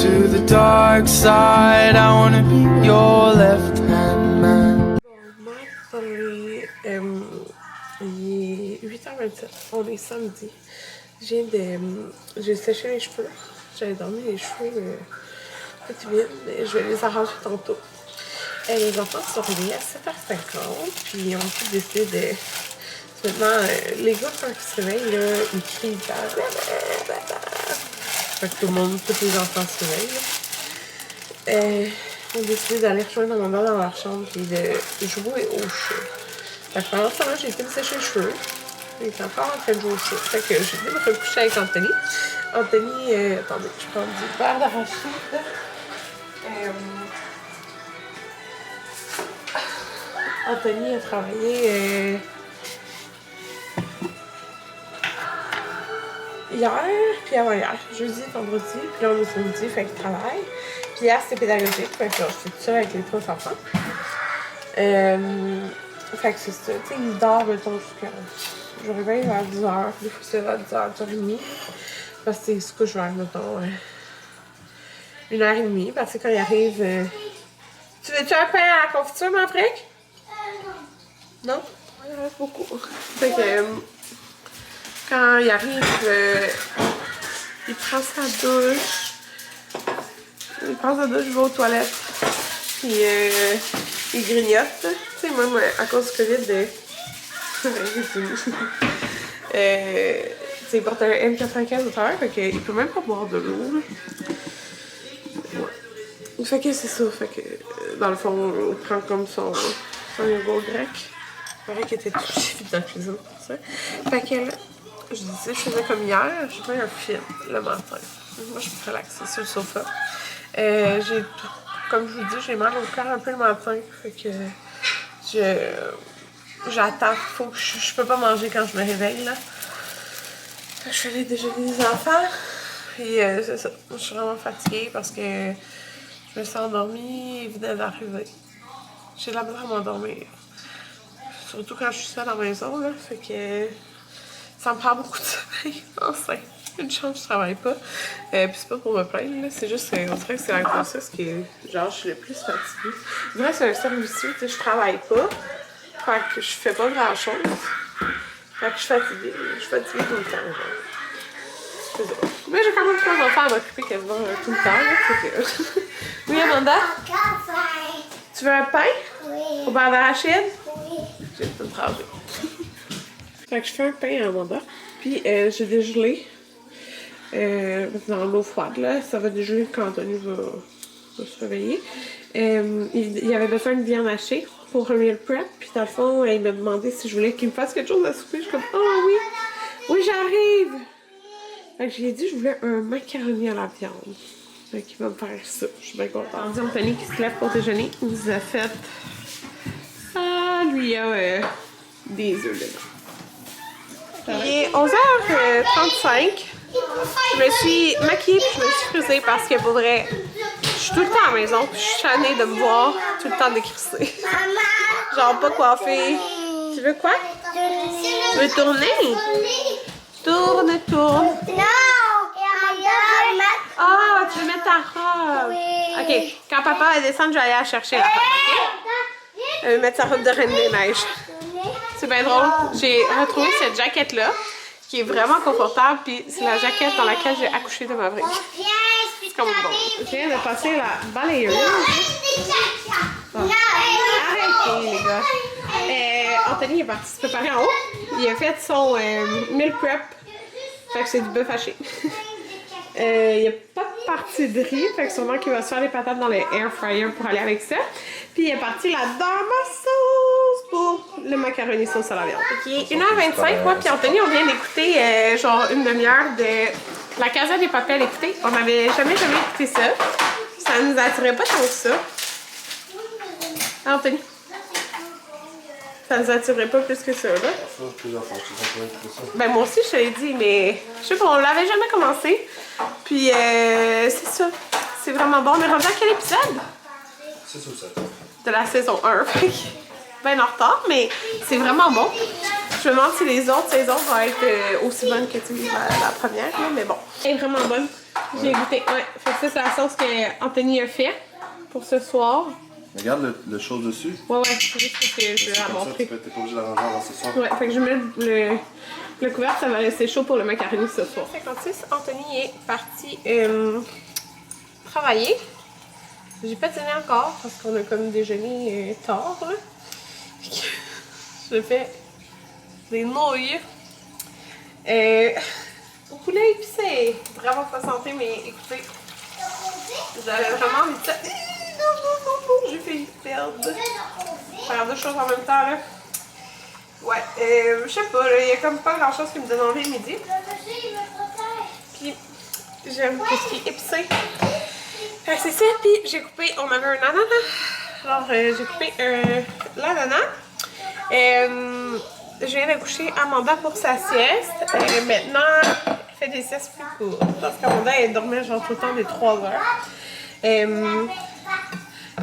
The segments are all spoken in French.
to the dark side. I wanna be your left-hand man. Il est 8h27, on est samedi. J'ai séché les cheveux. J'avais dormi les cheveux un peu vides, mais je vais les arranger tantôt. Les enfants se sont réveillés à 7h50, puis on a tout décidé de... Maintenant, les gars, quand ils se réveillent, là, ils crient. Fait que tous les enfants se réveillent. On a décidé d'aller rejoindre mon dans leur chambre et de jouer au chat. Fait que pendant ce temps-là, j'ai été me sécher les cheveux. Il est encore en train de jouer au chat. Fait que j'ai été me recoucher avec Anthony. Anthony, attendez, je prends du beurre d'arachide. Anthony a travaillé hier, puis avant-hier, jeudi, vendredi, puis là on est samedi, fait qu'il travaille. Puis hier c'était pédagogique, fait que j'étais toute seule avec les 3 enfants. Fait que c'est ça, tu sais, il dort, mettons, jusqu'à... Je réveille vers 10h, des fois c'est vers 10h, 10h30. Parce que il se couche vers, mettons, 1h30, parce que quand il arrive... Tu veux-tu un pain à la confiture, mon fric? Non? Il en reste beaucoup. Fait que... quand il arrive, il prend sa douche. Il va aux toilettes. Puis il grignote. Tu sais, moi, à cause du COVID, il porte un M95 au terre, fait qu'il peut même pas boire de l'eau. Ouais. Fait que c'est ça. Fait que dans le fond, il prend comme son yogourt grec. Il paraît qu'il était tout vite dans la cuisine pour ça. Fait que là, je disais, je faisais comme hier, je fais un film le matin. Moi, je me relaxer sur le sofa. Comme je vous dis, j'ai mal au cœur un peu le matin. Fait que j'attends. Faut que je peux pas manger quand je me réveille, là. Fait que je fais les déjeuners des enfants. Puis c'est ça. Je suis vraiment fatiguée parce que je me suis endormie, il venait d'arriver. J'ai de la misère à m'endormir. Surtout quand je suis seule à la maison, là. Fait que ça me prend beaucoup de sommeil. Enfin, une chance, je travaille pas. Puis c'est pas pour me plaindre, là. C'est juste qu'on dirait que c'est la grossesse qui est... Genre, je suis le plus fatiguée. Je dirais que c'est un cercle vicieux, tu sais, je travaille pas. Fait que je fais pas grand-chose. Fait que je suis fatiguée. Je suis fatiguée tout le temps, genre. C'est ça. Mais j'ai quand même plein d'enfants à m'occuper quasiment tout le temps, là. Fait que... Oui, Amanda? Tu veux un pain? Oui. Au beurre d'arachide? Oui. J'ai tout trempé. Fait que je fais un pain à Amanda. Puis j'ai dégelé. Dans l'eau froide, là. Ça va dégeler quand Anthony va se réveiller. Il y avait besoin de viande hachée pour un meal prep. Puis dans le fond, il m'a demandé si je voulais qu'il me fasse quelque chose à souper. Je suis comme, oh oui! Oui, j'arrive! Fait que je lui ai dit que je voulais un macaroni à la viande. Fait qu'il va me faire ça. Je suis bien contente. Anthony qui se lève pour déjeuner. Il nous a fait... Ah, lui, il a des œufs dedans. Il est 11h35. Je me suis maquillée puis je me suis frisée parce que pour vrai, je suis tout le temps à la maison puis je suis chanée de me voir tout le temps décrisser. Genre pas coiffée. Tu veux quoi? Tu veux tourner? Tourne. Non! Ah, tu veux mettre ta robe? Oui. Ok, quand papa va descendre, je vais aller la chercher la robe, ok? Elle va mettre sa robe de Reine des Neiges. C'est bien drôle. J'ai retrouvé cette jaquette-là, qui est vraiment confortable, puis c'est la jaquette dans laquelle j'ai accouché de ma vraie. C'est comme bon. Je viens de passer la balayeuse. Bon. Arrêtez, les gars. Anthony est parti se préparer en haut. Il a fait son meal prep. Fait que c'est du bœuf haché. Il n'y a pas de partie de riz, fait que sûrement qu'il va se faire les patates dans le air fryer pour aller avec ça. Puis il est parti là-dedans ma sauce pour le macaroni sauce à la viande. Il est 1h25, moi puis Anthony, on vient d'écouter genre une demi-heure de La Casa des Papel. Écoutez, on n'avait jamais écouté ça. Ça nous attirait pas tant que ça. Anthony? Ça nous attirait pas plus que ça, là? Ben moi aussi, je te l'ai dit, mais je sais pas, on l'avait jamais commencé. Puis c'est ça. C'est vraiment bon. On est rendu à quel épisode? 6 ou 7. De la saison 1. Ben en retard, mais c'est vraiment bon. Je me demande si les autres saisons vont être aussi bonnes que la première, là, mais bon. Elle est vraiment bonne. J'ai goûté. Ouais, fait que ça, c'est la sauce qu'Anthony a fait pour ce soir. Regarde le chose dessus. Ouais, c'est juste parce que je vais la montrer. T'es pas obligé de la ranger avant ce soir. Ouais, fait que je mets le couvercle, ça va rester chaud pour le macaroni ce soir. 56, Anthony est parti travailler. J'ai pas dîné encore parce qu'on a comme déjeuné tard. Là. Je fais des nouilles au poulet épicé. Vraiment pas santé, mais écoutez, j'avais vraiment envie de ça. Non, j'ai failli perdre. Faire deux choses en même temps là. Ouais, je sais pas, il y a comme pas grand chose qui me donne envie le midi. Puis j'aime tout ce qui est épicé. C'est ça, puis j'ai coupé, on avait un ananas. Alors j'ai coupé l'ananas. Je viens de coucher Amanda pour sa sieste. Maintenant, elle fait des siestes plus courtes. Parce qu'Amanda, elle dormait genre tout le temps des 3 heures.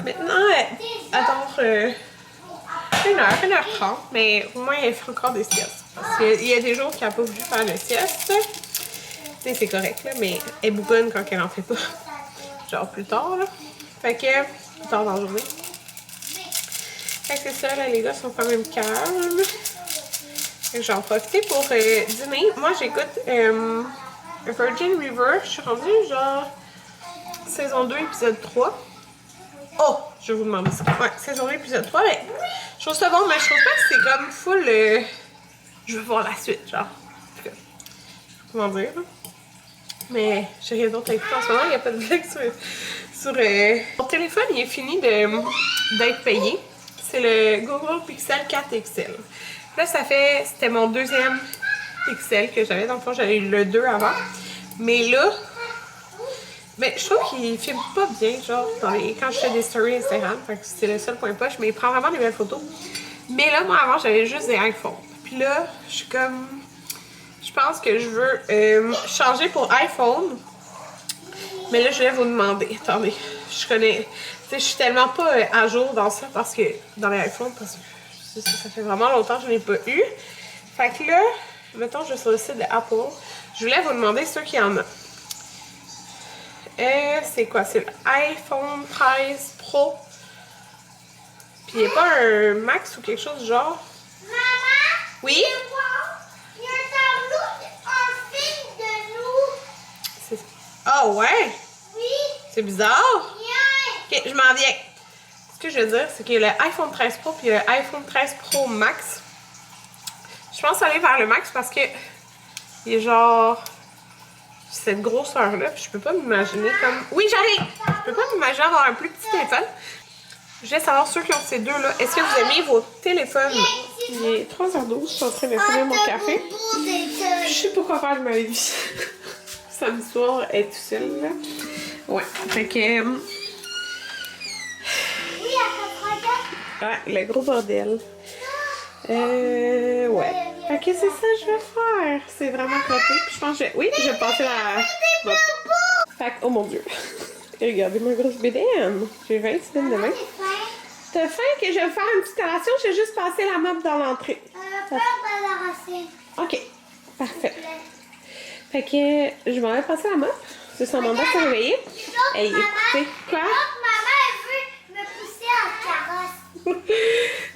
Maintenant, elle dort 1h30, mais au moins elle fait encore des siestes. Parce qu'il y a des jours qu'elle n'a pas voulu faire de sieste. C'est correct, là, mais elle bougonne quand elle en fait pas. Genre plus tard, là. Fait que, plus tard dans la journée. Fait que c'est ça, là, les gars sont quand même calmes. Fait que j'en profite pour dîner. Moi, j'écoute Virgin River. Je suis rendue genre saison 2, épisode 3. Oh! Je vais vous demander ça. Ouais, saison 2, épisode 3. Mais je trouve ça bon, mais je trouve pas que c'est comme full. Je veux voir la suite, genre. En tout cas, comment dire, là. Mais j'ai rien d'autre à écouter en ce moment. Il n'y a pas de blague sur mon téléphone, il est fini d'être payé. C'est le Google Pixel 4 XL. Là, c'était mon deuxième Pixel que j'avais. Dans le fond, j'avais eu le 2 avant. Mais là, je trouve qu'il filme pas bien, genre, quand je fais des stories Instagram. Fait que c'est le seul point poche, mais il prend vraiment des belles photos. Mais là, moi, avant, j'avais juste des iPhones. Puis là, je suis comme... Je pense que je veux changer pour iPhone. Mais là, je vais vous demander. Attendez, je suis tellement pas à jour dans ça parce que dans les iPhones, parce que ça fait vraiment longtemps que je n'ai pas eu. Fait que là, mettons, je suis sur le site de Apple. Je voulais vous demander ceux qui en ont. C'est quoi? C'est l'iPhone 13 Pro. Puis il n'y a pas un Max ou quelque chose du genre? Maman? Oui? Il y a un film de nous. Ah ouais? Oui. C'est bizarre. Viens. Ok, je m'en viens. Ce que je veux dire, c'est qu'il y a le iPhone 13 Pro puis le iPhone 13 Pro Max. Je pense aller vers le Max parce que il est genre cette grosseur-là. Puis je peux pas m'imaginer comme... Oui, j'arrive! Je peux pas m'imaginer avoir un plus petit téléphone. Je voulais savoir ceux qui ont ces deux-là. Est-ce que vous aimez vos téléphones? Il est 3h12, je suis en train de finir mon café. Je sais pas quoi faire de ma vie. Samedi soir, être tout seul, là. Ouais, fait que... Oui, à Ouais, le gros bordel. Ouais. Fait que c'est ça que je vais faire. C'est vraiment coté. Puis je pense que oui, je vais passer la... Bon. Fait que, oh mon Dieu. Regardez ma grosse bédaine. J'ai 20 semaines de main. T'as faim que je vais faire une petite collation? Je vais juste passer la mop dans l'entrée. Ok, parfait. Fait que je m'en vais passer la mop. C'est son mandat de se réveiller. Hey, écoutez, quoi? Maman, elle veut me pousser en carrosse.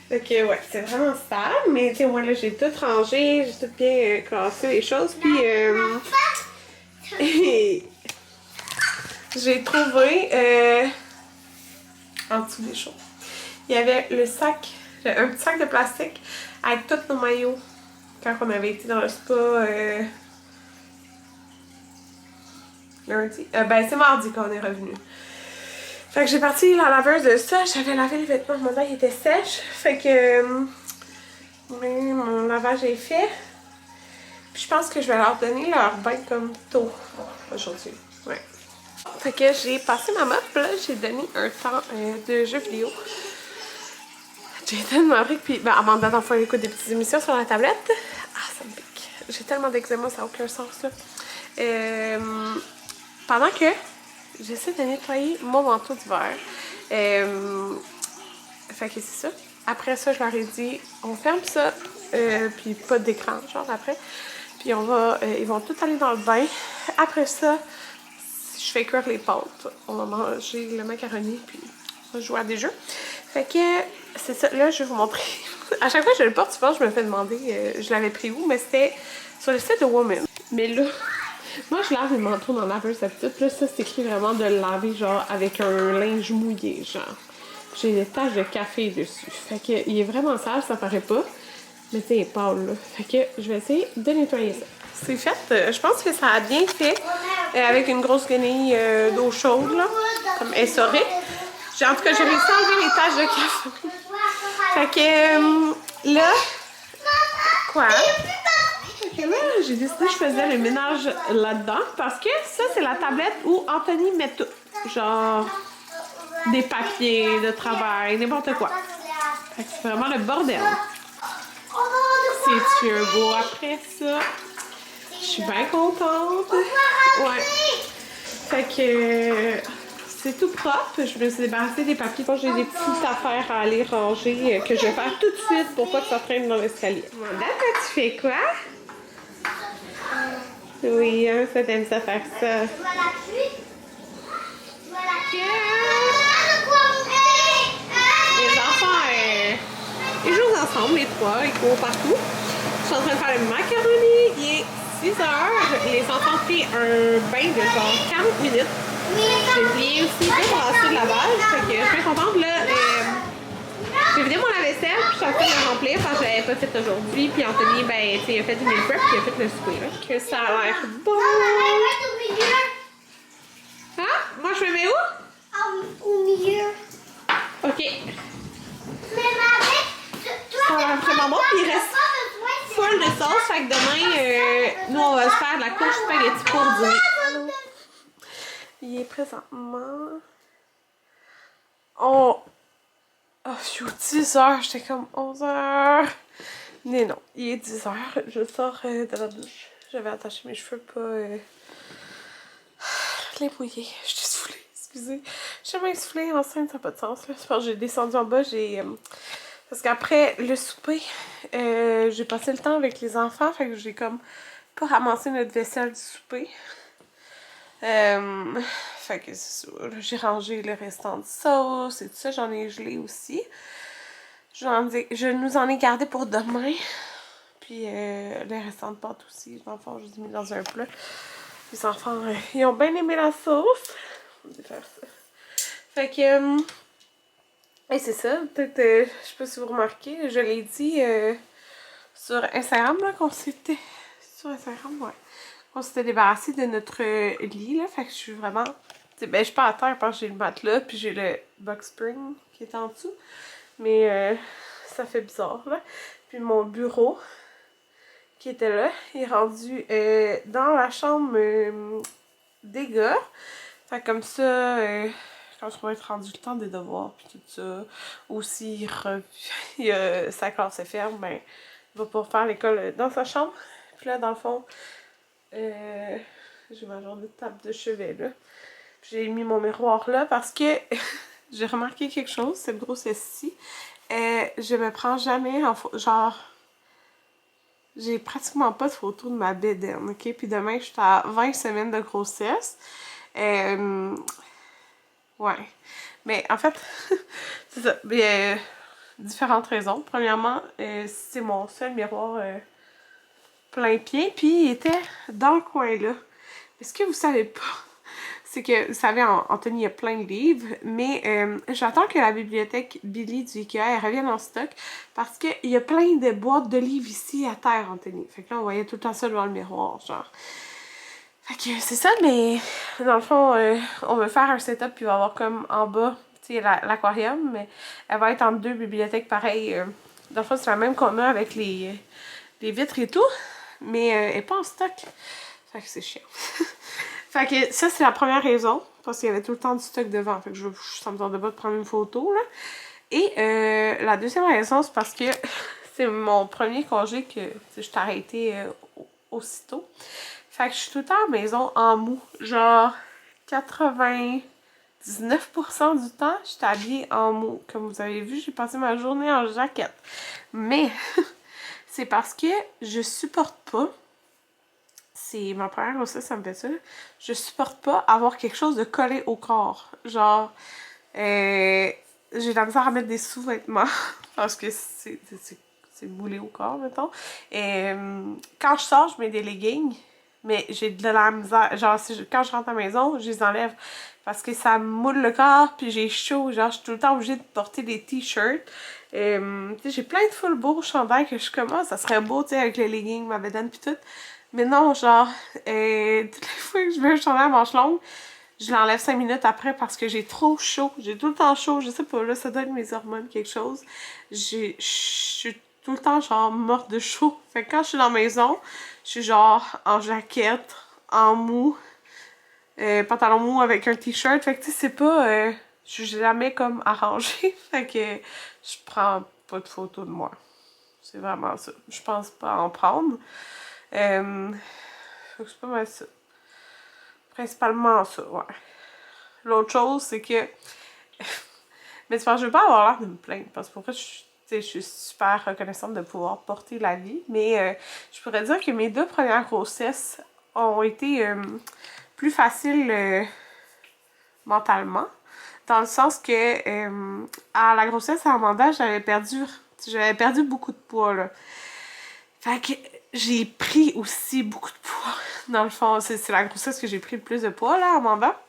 Fait que ouais, c'est vraiment stable. Mais tu sais, moi là, j'ai tout rangé. J'ai tout bien classé les choses. Puis, j'ai trouvé en dessous des choses. Il y avait le sac, un petit sac de plastique avec tous nos maillots quand on avait été dans le spa lundi. Ben, c'est mardi qu'on est revenu. Fait que j'ai parti la laveuse de ça. J'avais lavé les vêtements. Mon bain était sèche. Fait que mon lavage est fait. Puis je pense que je vais leur donner leur bain comme tôt aujourd'hui. Ouais. Fait que j'ai passé ma mop. Là, j'ai donné un temps de jeux vidéo. J'ai tellement ri, puis ben, Amanda, dans le fond, elle écoute des petites émissions sur la tablette. Ah, ça me pique. J'ai tellement d'eczéma, ça n'a aucun sens, là. Pendant que j'essaie de nettoyer mon manteau d'hiver. Fait que c'est ça. après ça, je leur ai dit, on ferme ça, puis pas d'écran, genre après. Puis on va, ils vont tous aller dans le bain. Après ça, je fais cuire les pâtes. On va manger le macaroni, puis on va jouer à des jeux. Fait que, c'est ça. Là, je vais vous montrer. À chaque fois que je le porte, souvent, je me fais demander, je l'avais pris où, mais c'était sur le site de Woman. Mais là, moi, je lave mes manteaux dans la laveuse d'habitude. Là, ça, c'est écrit vraiment de le laver, genre, avec un linge mouillé, genre. J'ai des taches de café dessus. Fait que, il est vraiment sale, ça paraît pas. Mais tu sais, il est pâle, là. Fait que, je vais essayer de nettoyer ça. C'est fait. Je pense que ça a bien fait. Avec une grosse guenille d'eau chaude, là. Comme essorée. En tout cas, j'ai réussi à enlever les taches de café. Fait que, là... Quoi? Fait que là, j'ai décidé que je faisais le ménage là-dedans. Parce que ça, c'est la tablette où Anthony met tout. Genre... des papiers de travail, n'importe quoi. Fait que c'est vraiment le bordel. C'est un beau après ça. Je suis bien contente. Ouais. Fait que c'est tout propre. Je me suis débarrassée des papiers. J'ai des petites affaires à aller ranger que je vais faire tout de suite pour pas que ça traîne dans l'escalier. D'accord, tu fais quoi? Oui, hein, ça t'aime ça faire ça. Les enfants, ils jouent ensemble, les trois, ils courent partout. Je suis en train de faire le macaroni, il est 6 heures. Les enfants ont pris un bain de genre 40 minutes. J'ai oublié aussi de brasser le lavage, fait que je suis bien contente. Là, j'ai vidé mon lave-vaisselle, puis je suis en train de le remplir parce que je l'avais pas fait aujourd'hui. Puis Anthony, ben, tu sais, il a fait du meal prep, puis il a fait le souper, là. Que ça a l'air bon. Hein? Moi, je me mets où? Au milieu. Ok. Mais toi, Ça a l'air vraiment bon, puis il reste full de sauce, fait que demain, nous, on va se faire de la couche spaghetti pour dîner. Il est présentement... Oh, phew, 10 heures, j'étais comme 11 heures. Mais non, il est 10 heures, je sors de la douche. J'avais attaché mes cheveux, pas... les mouillés, je suis soufflée, excusez. Je suis jamais soufflée enceinte, ça n'a pas de sens. C'est parce que j'ai descendu en bas, parce qu'après le souper, j'ai passé le temps avec les enfants, fait que j'ai comme pas ramassé notre vaisselle du souper. Fait que c'est ça, j'ai rangé le restant de sauce et tout ça, j'en ai gelé aussi. Je nous en ai gardé pour demain. Puis les restants de pâtes aussi, dans le fond, je les ai mis dans un plat. Les enfants, ils ont bien aimé la sauce. On va faire ça. Fait que... et c'est ça, peut-être, je sais pas si vous remarquez, je l'ai dit sur Instagram, là, qu'on s'était... Sur Instagram, ouais. On s'était débarrassé de notre lit, là, fait que je suis vraiment... Ben, je suis pas à terre parce que j'ai le matelas, puis j'ai le box spring qui est en dessous. Mais ça fait bizarre, là. Puis mon bureau, qui était là, il est rendu dans la chambre des gars. Fait que comme ça, quand je vais être rendu le temps des devoirs, puis tout ça, ou si sa classe est ferme, ben, il va pouvoir faire l'école dans sa chambre. Puis là, dans le fond, j'ai ma journée de table de chevet, là. J'ai mis mon miroir là parce que j'ai remarqué quelque chose, cette grossesse-ci. Je me prends jamais en photo, genre... J'ai pratiquement pas de photos de ma bédaine, ok? Puis demain, je suis à 20 semaines de grossesse. Ouais. Mais en fait, c'est ça. Différentes raisons. Premièrement, c'est mon seul miroir plein pied. Puis il était dans le coin là. Mais ce que vous savez pas, c'est que, vous savez, Anthony a plein de livres, mais j'attends que la bibliothèque Billy du Ikea revienne en stock parce qu'il y a plein de boîtes de livres ici à terre, Anthony. Fait que là, on voyait tout le temps ça devant le miroir, genre. Fait que c'est ça, mais dans le fond, on veut faire un setup, puis il va y avoir comme en bas, tu sais, l'aquarium, mais elle va être en 2 bibliothèques pareilles. Dans le fond, c'est la même qu'on a avec les vitres et tout, mais elle n'est pas en stock. Fait que c'est chiant. Fait que ça, c'est la première raison, parce qu'il y avait tout le temps du stock devant. Fait que ça me tente pas de prendre une photo, là. Et la deuxième raison, c'est parce que c'est mon premier congé que je t'ai arrêté aussitôt. Fait que je suis tout le temps à la maison en mou. Genre 90% 99% du temps, j'étais habillée en mou. Comme vous avez vu, j'ai passé ma journée en jaquette. Mais c'est parce que je supporte pas, c'est ma première grossesse, ça me fait ça, je supporte pas avoir quelque chose de collé au corps. Genre, j'ai de la misère à mettre des sous-vêtements parce que c'est boulé au corps, mettons. Quand je sors, je mets des leggings, mais j'ai de la misère. Genre, quand je rentre à la maison, je les enlève parce que ça me moule le corps, puis j'ai chaud. Genre, je suis tout le temps obligée de porter des t-shirts. J'ai plein de full beaux chandails que je commence. Ça serait beau, tu sais, avec les leggings, ma bedaine, puis tout. Mais non, genre, toutes les fois que je mets un chandail à manches longues, je l'enlève 5 minutes après parce que j'ai trop chaud. J'ai tout le temps chaud. Je sais pas, là, ça doit être mes hormones, quelque chose. Je suis tout le temps, genre, morte de chaud. Fait que quand je suis dans la maison, je suis genre en jaquette, en mou, pantalon mou avec un t-shirt. Fait que, tu sais, c'est pas... je suis jamais comme arrangée. Fait que je prends pas de photos de moi. C'est vraiment ça. Je pense pas en prendre. Fait que c'est pas mal ça. Principalement ça, ouais. L'autre chose, c'est que... Mais je veux pas avoir l'air de me plaindre, parce que pour vrai, je suis super reconnaissante de pouvoir porter la vie, mais je pourrais dire que mes 2 premières grossesses ont été plus faciles mentalement, dans le sens que à la grossesse à Amanda, j'avais perdu beaucoup de poids, là. Fait que j'ai pris aussi beaucoup de poids. Dans le fond, c'est la grossesse que j'ai pris le plus de poids, là, Amanda.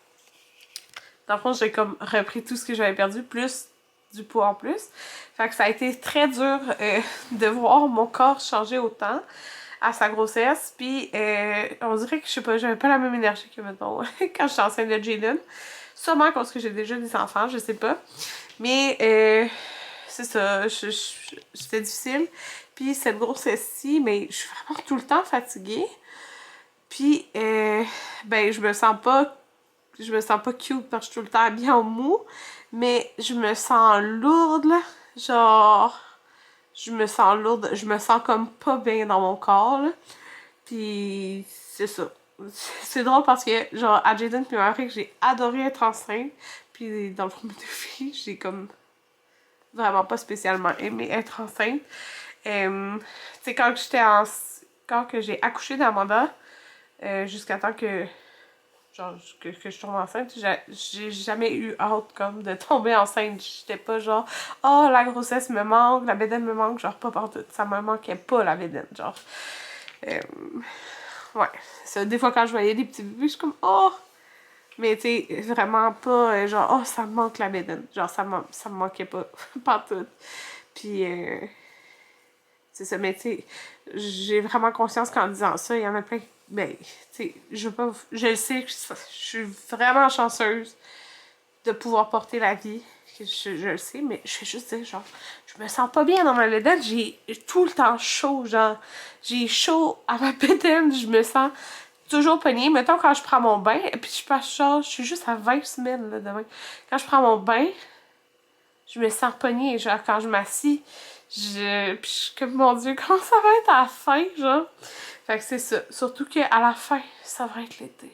Dans le fond, j'ai comme repris tout ce que j'avais perdu, plus du poids en plus. Fait que ça a été très dur de voir mon corps changer autant à sa grossesse. Puis, on dirait que, je sais pas, j'avais pas la même énergie que, mettons, quand j'étais enceinte de Jaden. Sûrement parce que j'ai déjà des enfants, je sais pas. Mais, c'est ça, c'était difficile. Puis, cette grossesse-ci, mais je suis vraiment tout le temps fatiguée. Puis, ben, je me sens pas cute parce que je suis tout le temps habillée en mou, mais je me sens lourde, là. Genre, je me sens comme pas bien dans mon corps, là. Puis, c'est ça. C'est drôle parce que, genre, à Jaden puis Marie, j'ai adoré être enceinte. Puis, dans le fond, mes 2 filles, j'ai comme vraiment pas spécialement aimé être enceinte. Tu sais, quand que j'ai accouché d'Amanda, jusqu'à temps que que je tombe enceinte, j'ai jamais eu hâte comme de tomber enceinte. J'étais pas genre oh la grossesse me manque, la bédaine me manque, genre pas partout. Ça me manquait pas la bédaine, genre. Ouais. Ça, des fois quand je voyais des petits bébés, je suis comme oh! Mais tu sais, vraiment pas genre oh ça me manque la bédaine. Genre ça me manquait pas partout. Puis c'est ça, mais tu sais, j'ai vraiment conscience qu'en disant ça, il y en a plein. Ben, tu sais, je le sais que je suis vraiment chanceuse de pouvoir porter la vie. Je le sais, mais je vais juste dire, genre, je me sens pas bien dans ma bedaine. J'ai tout le temps chaud, genre, j'ai chaud à ma bedaine. Je me sens toujours pognée. Mettons, quand je prends mon bain, et puis je suis juste à 20 semaines, là, demain. Quand je prends mon bain, je me sens pognée. Genre, quand je m'assis, puis je suis comme, mon Dieu, comment ça va être à la fin, genre? Fait que c'est ça. Surtout qu'à la fin, ça va être l'été.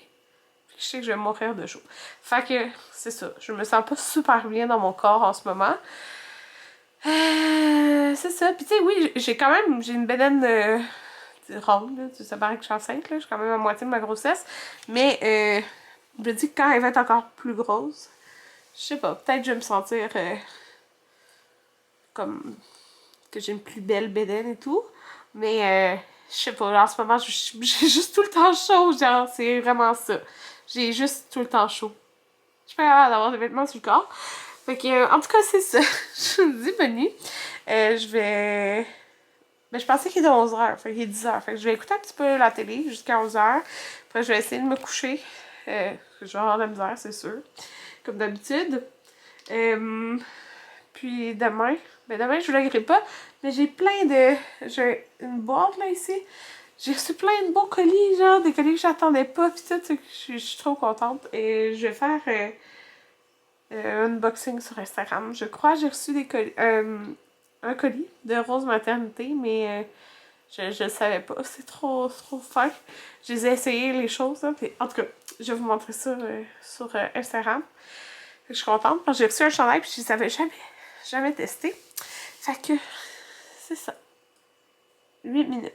Puis je sais que je vais mourir de chaud. Fait que c'est ça. Je me sens pas super bien dans mon corps en ce moment. C'est ça. Puis tu sais, oui, j'ai une bedaine ronde, là. Ça paraît que je suis enceinte, là. Je suis quand même à moitié de ma grossesse. Mais je me dis que quand elle va être encore plus grosse, je sais pas, peut-être que je vais me sentir comme que j'ai une plus belle bedaine et tout. Mais je sais pas, en ce moment, j'ai juste tout le temps chaud, genre, c'est vraiment ça. J'ai juste tout le temps chaud. Je suis pas capable d'avoir des vêtements sur le corps. Fait que, en tout cas, c'est ça. Je vous dis bonne nuit. Je vais... Mais je pensais qu'il était 11h, fait qu'il est 10h. Fait que je vais écouter un petit peu la télé jusqu'à 11h. Après, je vais essayer de me coucher. Je vais avoir de la misère, c'est sûr. Comme d'habitude. Puis demain... Ben demain, je vous l'agrérai pas. Mais j'ai j'ai une boîte, là, ici. J'ai reçu plein de beaux colis, genre, des colis que j'attendais pas, pis tout, je suis trop contente. Et je vais faire un unboxing sur Instagram. Je crois que j'ai reçu des colis, un colis de rose maternité, mais je le savais pas. C'est trop fin. Je les ai essayé, les choses, là, pis, en tout cas, je vais vous montrer ça sur Instagram. Je suis contente parce que j'ai reçu un chandail puis je ne savais jamais testé. Fait que c'est ça. 8 minutes.